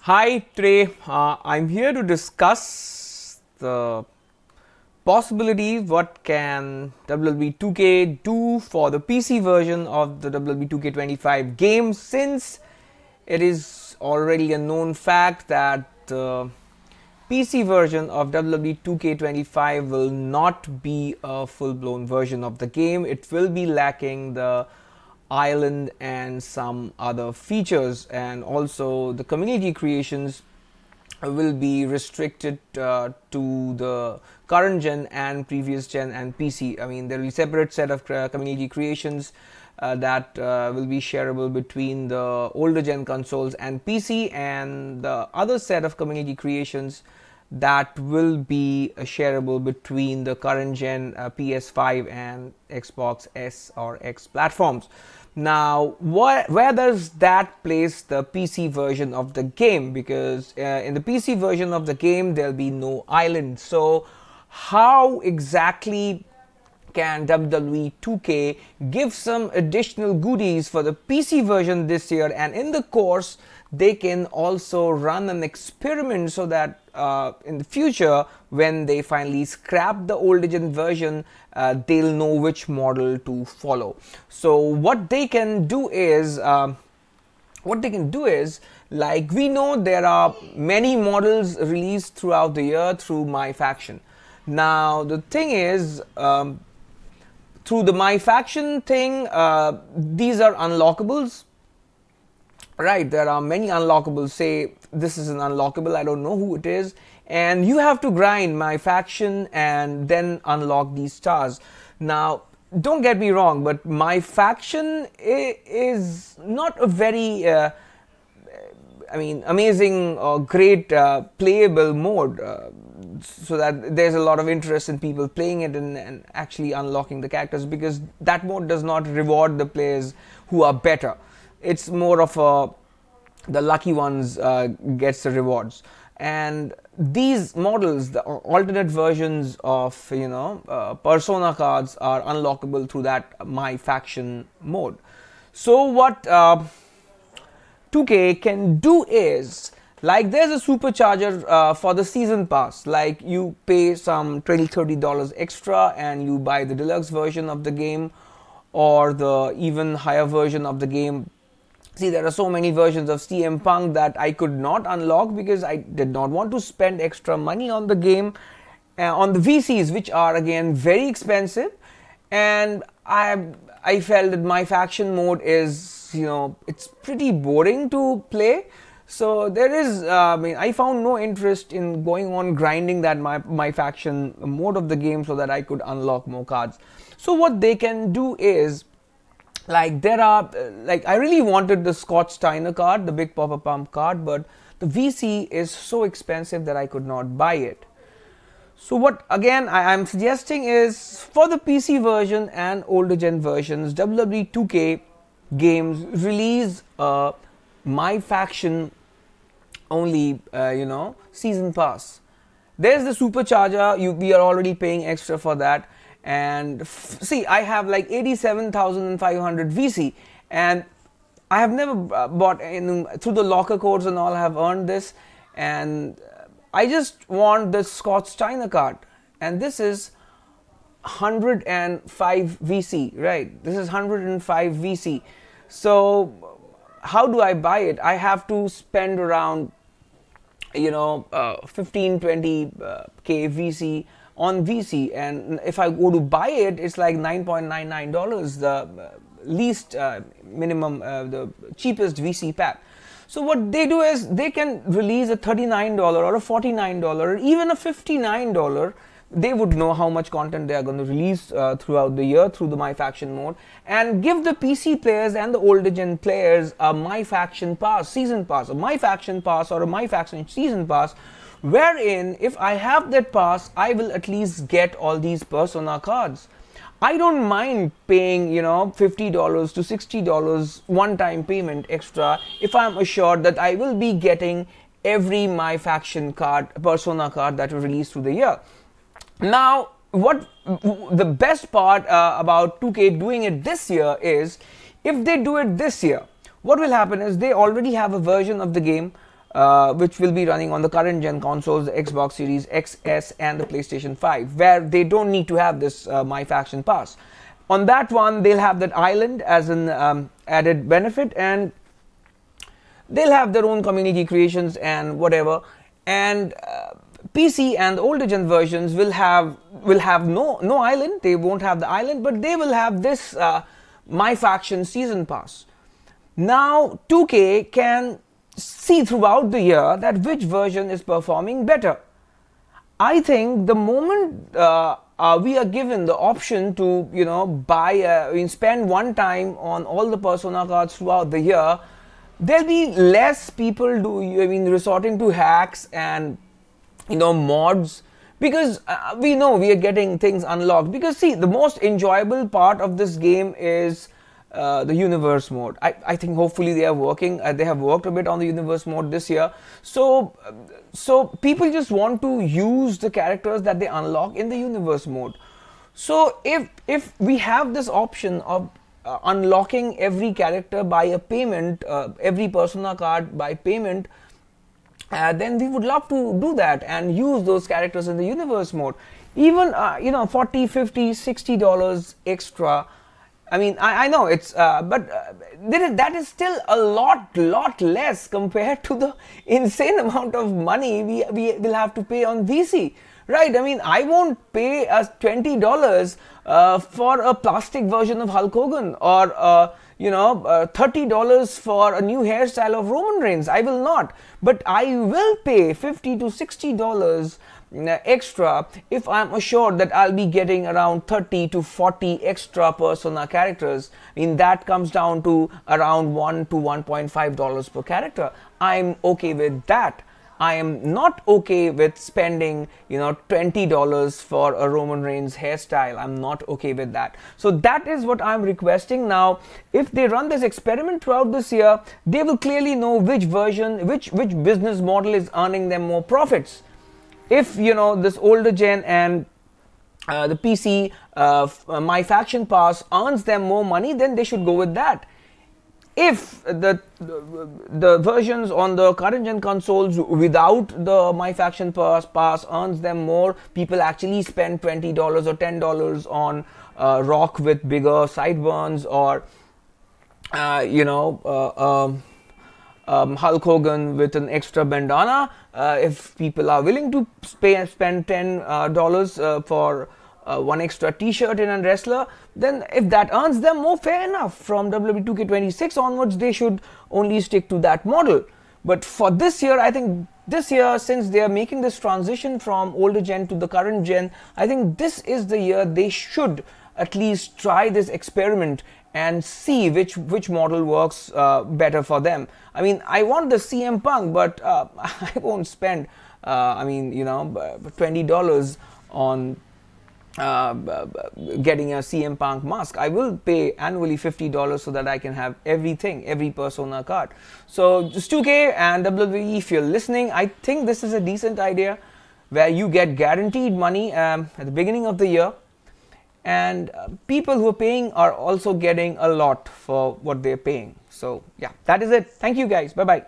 Hi, today I'm here to discuss the possibility what can WWE 2K do for the PC version of the WWE 2K25 game, since it is already a known fact that the PC version of WWE 2K25 will not be a full-blown version of the game. It will be lacking the island and some other features, and also the community creations will be restricted to the current gen and previous gen and PC. I mean, there will be separate set of community creations that will be shareable between the older gen consoles and PC, and the other set of community creations that will be shareable between the current gen PS5 and Xbox S or X platforms. Now, where does that place the PC version of the game? Because in the PC version of the game, there'll be no island. So, how exactly can WWE 2K give some additional goodies for the PC version this year, and in the course they can also run an experiment so that in the future, when they finally scrap the old gen version, they'll know which model to follow. So what they can do is like, we know there are many models released throughout the year through MyFaction. Now the thing is, through the MyFaction thing, these are unlockables. Right, there are many unlockables. Say this is an unlockable, I don't know who it is, and you have to grind MyFaction and then unlock these stars. Now, don't get me wrong, but MyFaction is not a very amazing or great playable mode, so that there's a lot of interest in people playing it and actually unlocking the characters, because that mode does not reward the players who are better. It's more of the lucky ones gets the rewards. And these models, the alternate versions of persona cards, are unlockable through that MyFaction mode. So what 2K can do is, like, there's a supercharger for the season pass. Like, you pay some $20-30 extra and you buy the deluxe version of the game, or the even higher version of the game. See, there are so many versions of CM Punk that I could not unlock because I did not want to spend extra money on the game, on the VCs, which are again very expensive. And I felt that MyFaction mode is, it's pretty boring to play. So there is, I found no interest in going on grinding that MyFaction mode of the game so that I could unlock more cards. So what they can do is, like, there are, like, I really wanted the Scott Steiner card, the Big Papa Pump card, but the VC is so expensive that I could not buy it. So what again I'm suggesting is, for the PC version and older gen versions, WWE 2K games release a MyFaction only season pass. There's the supercharger, we are already paying extra for that. And see, I have like 87,500 VC, and I have never bought through the locker codes and all. I have earned this, and I just want the Scott Steiner card, and this is 105 VC, right? This is 105 VC. So how do I buy it? I have to spend around 15-20 k VC on VC, and if I go to buy it, it's like $9.99, the least minimum, the cheapest VC pack. So what they do is, they can release a $39 or a $49 or even a $59. They would know how much content they are going to release throughout the year through the MyFaction mode, and give the PC players and the older gen players a MyFaction pass, season pass, a MyFaction pass or a MyFaction season pass, wherein if I have that pass, I will at least get all these persona cards. I don't mind paying $50 to $60 one-time payment extra if I'm assured that I will be getting every MyFaction card, persona card, that will release through the year. Now, what the best part about 2K doing it this year is, if they do it this year, what will happen is, they already have a version of the game which will be running on the current gen consoles, the Xbox Series XS and the PlayStation 5, where they don't need to have this MyFaction pass. On that one, they'll have that island as an added benefit, and they'll have their own community creations and whatever. And PC and the older gen versions will have no island. They won't have the island, but they will have this MyFaction season pass. Now 2K can see throughout the year that which version is performing better. I think the moment we are given the option to buy, spend one time on all the Persona cards throughout the year, there'll be less people resorting to hacks and mods, because we know we are getting things unlocked. Because see, the most enjoyable part of this game is the universe mode. I think hopefully they are working. They have worked a bit on the universe mode this year. So people just want to use the characters that they unlock in the universe mode. So if we have this option of unlocking every character by a payment, every Persona card by payment, then we would love to do that and use those characters in the universe mode. Even $40, $50, $60 extra. I mean, I know it's, but that is still a lot less compared to the insane amount of money we will have to pay on VC, right? I mean, I won't pay $20 for a plastic version of Hulk Hogan, or $30 for a new hairstyle of Roman Reigns. I will not, but I will pay $50 to $60 extra if I'm assured that I'll be getting around 30 to 40 extra Persona characters. I mean, that comes down to around $1 to $1.5 per character. I'm okay with that. I am not okay with spending $20 for a Roman Reigns hairstyle. I'm not okay with that. So that is what I'm requesting. Now if they run this experiment throughout this year, they will clearly know which version, which business model is earning them more profits. If this older gen and the PC MyFaction pass earns them more money, then they should go with that. If the versions on the current gen consoles without the MyFaction pass earns them more, people actually spend $20 or $10 on Rock with bigger sideburns, or Hulk Hogan with an extra bandana. If people are willing to spend $10 for one extra t-shirt in a wrestler, then if that earns them more, fair enough. From WWE 2k26 onwards, they should only stick to that model. But for this year, I think this year, since they are making this transition from older gen to the current gen, I think this is the year they should at least try this experiment and see which model works better for them. I mean, I want the CM Punk, but I won't spend $20 on getting a CM Punk mask. I will pay annually $50 so that I can have everything, every Persona card. So just 2K and WWE, if you're listening, I think this is a decent idea where you get guaranteed money at the beginning of the year, and people who are paying are also getting a lot for what they're paying. So yeah, that is it. Thank you guys. Bye bye.